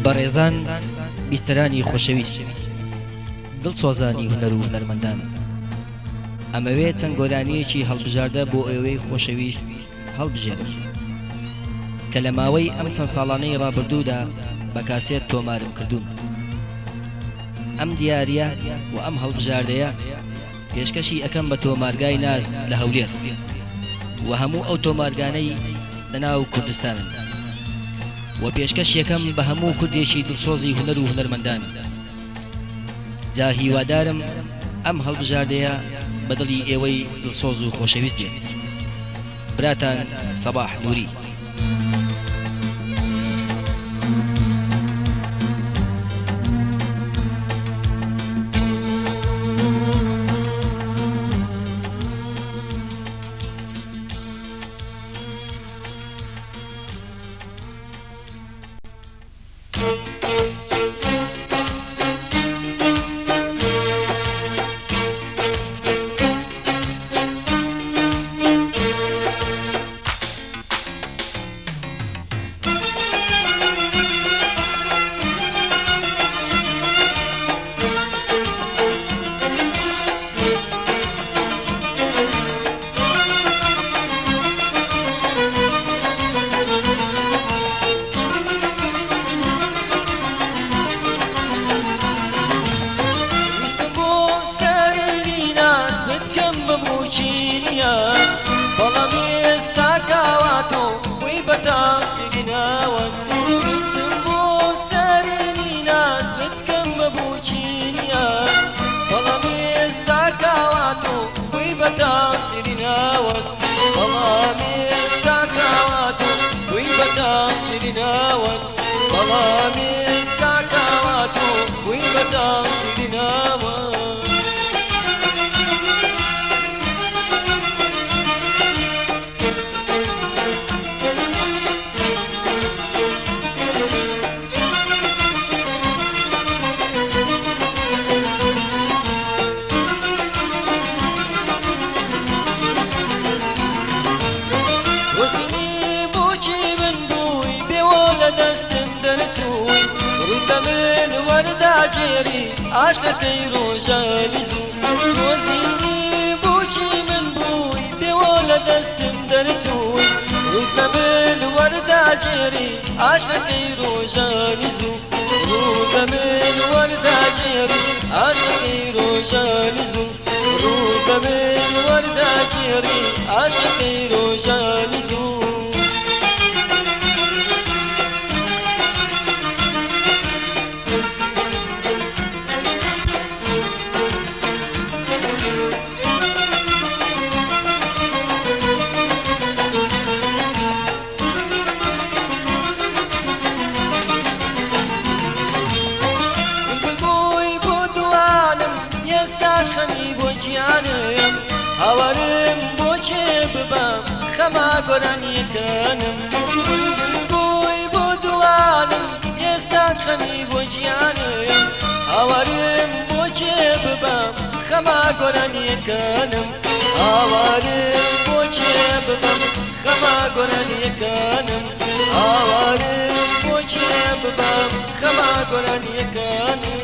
بەڕێزان بیستەرانی خۆشەویست دڵسۆزانی هونەر و هونەرمەندان ئەمەوێت چەند گۆرانیەکی هەڵبژاردە بۆ ئێوەی خۆشەویست هەڵبژێرن کە لە ماوەی ئەم چەند ساڵانەی ڕابردوودا بە کاسێت تۆمارم کردوون. ئەم دیاریە و ئەم هەڵبژاردەیە پێشکەشی ئەەکەم بە تۆمارگای ناز لە هەولێر و هەموو ئەو تۆمارگانەی لەناو کوردستانن و پێشکەش یەکەم بە هەموو کوردێکی دڵسۆزی هونەر و هونەرمەندان. جا هیوادارم ئەم هەڵبژاردەیە بەدڵی ئێوەی دڵسۆز و خۆشەویست بێت. براتان سەباح نووری. عاشقەکەی ڕۆژانی زوو دۆزینی بووکی من بووی پێوە لە دەستم دەرچووی ڕوود لە من وەرداگێری عاشقەکەی ڕۆژانی زوو ڕوود لە من وەرداگێری عاشقەکەی ڕۆژانی زوو ڕوود لە من وەرداگێری عاشقەکەی ڕۆژانی زوو هەوارم بۆ کێ ببەم خەما گۆرانیەکانم بۆی بۆ دوانم ئێستاش خەمی بۆ گیانم هەوارم بۆ کێ ببەم خەما گۆرانیەکانم هەوارم بۆ کێ ببەم خەما گۆرانیەکانم هەوارم بۆ کێ ببەم خەما گۆرانیەکانم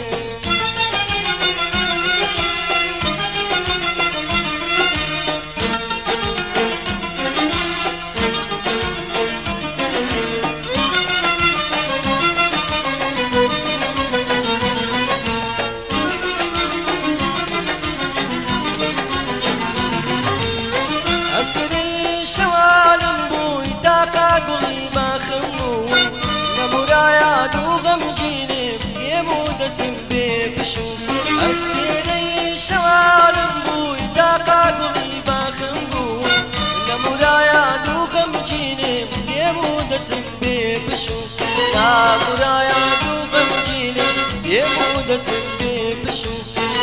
ئەستێرەی شەوارم بووی تاقا گوڵی باخم بووی لە مورایە دوو غەمگینم دێم و دەچم پێ بشوو لە مورایە دوو غەمگینم دێم و دەچم پێ بشوو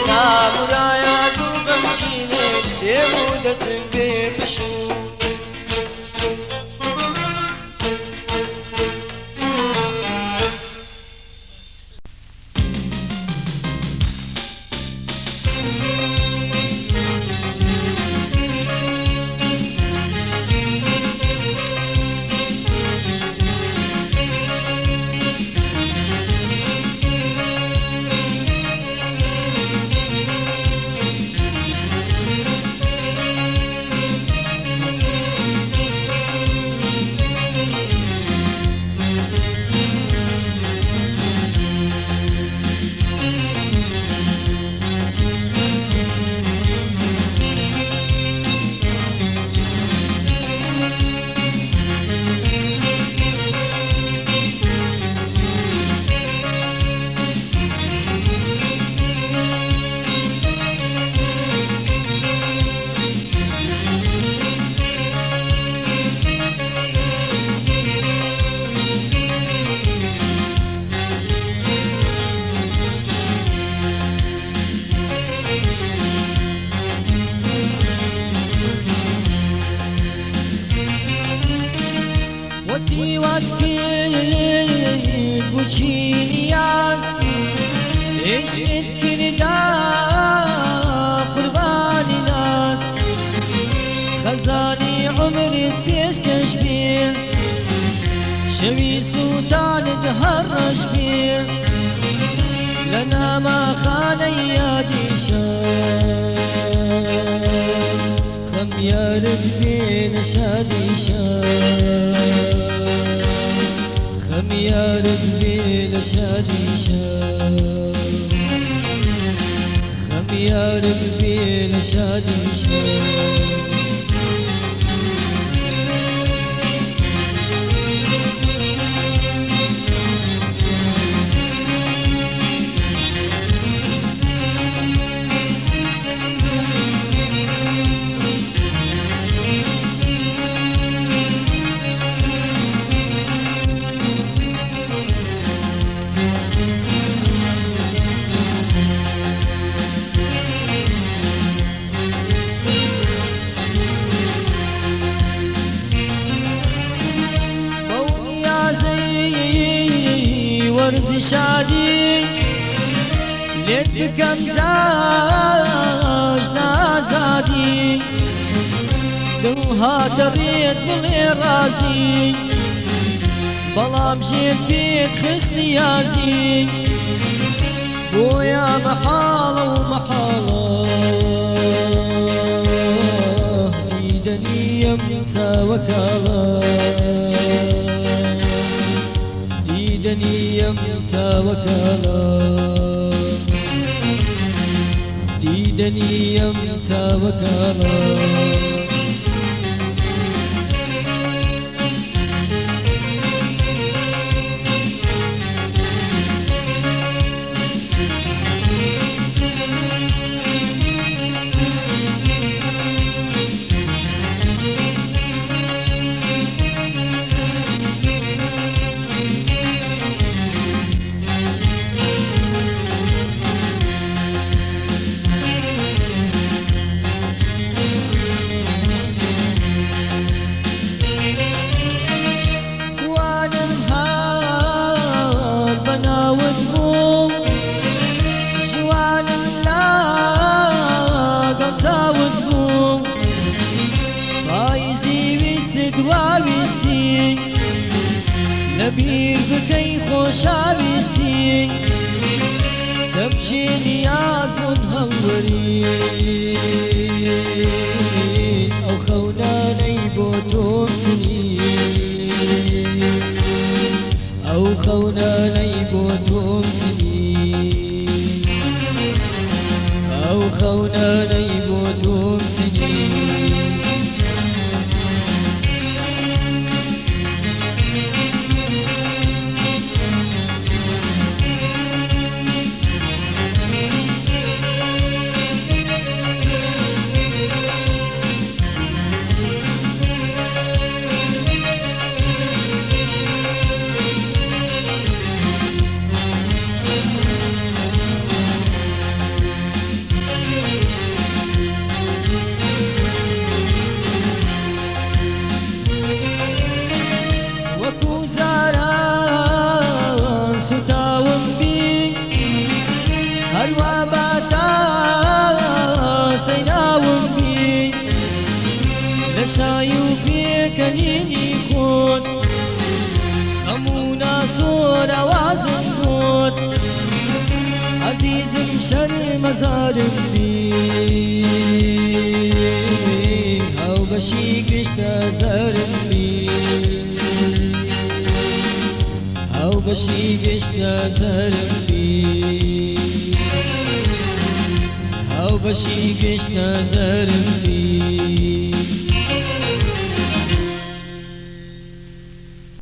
لە مورایە دوو غەمگینم دێم و دەچم پێ بشوو وەچی وات کرد بچی نیاز عشقت کردا قوربانی ناز خەزانی عمرت پێشکەش بێ شەوی سوتانت هەر ڕەش بێ لە ناماخانەی یادی شەو خەم یارت بێ لە شادی شەو خەم یارت بێ لە شادی شەو خەم یارت بێ لە شادی شەو ورزی شادی لێت بکەم جاژن ئازادی دڵ هاتە ڕێت بڵێ ڕازی بەڵام ژێر پێت خست نیازی بۆیە مەحاڵە و مەحاڵە دیدەنیم چاوەکاڵە دیدەنیم چاوەکاڵە دیدەنیم چاوەکاڵە لەبیر بکەی خۆشەویستی دەبچێ نیاز بوون هەڵوەری ئەو خەونانەی بۆ تۆم چنی ئەو خەونانەی بۆ تۆم چنی ئەو خەونانەی بۆ تۆم چنی شای و پێکەنینی خۆت هەموو ناسۆر ئەوازم بۆت عەزیزم شەرمەزارم بی هاوبەشی گشتە زارم بی هاوبەشی گشتە زارم بی هاوبەشی گشتە زارم بی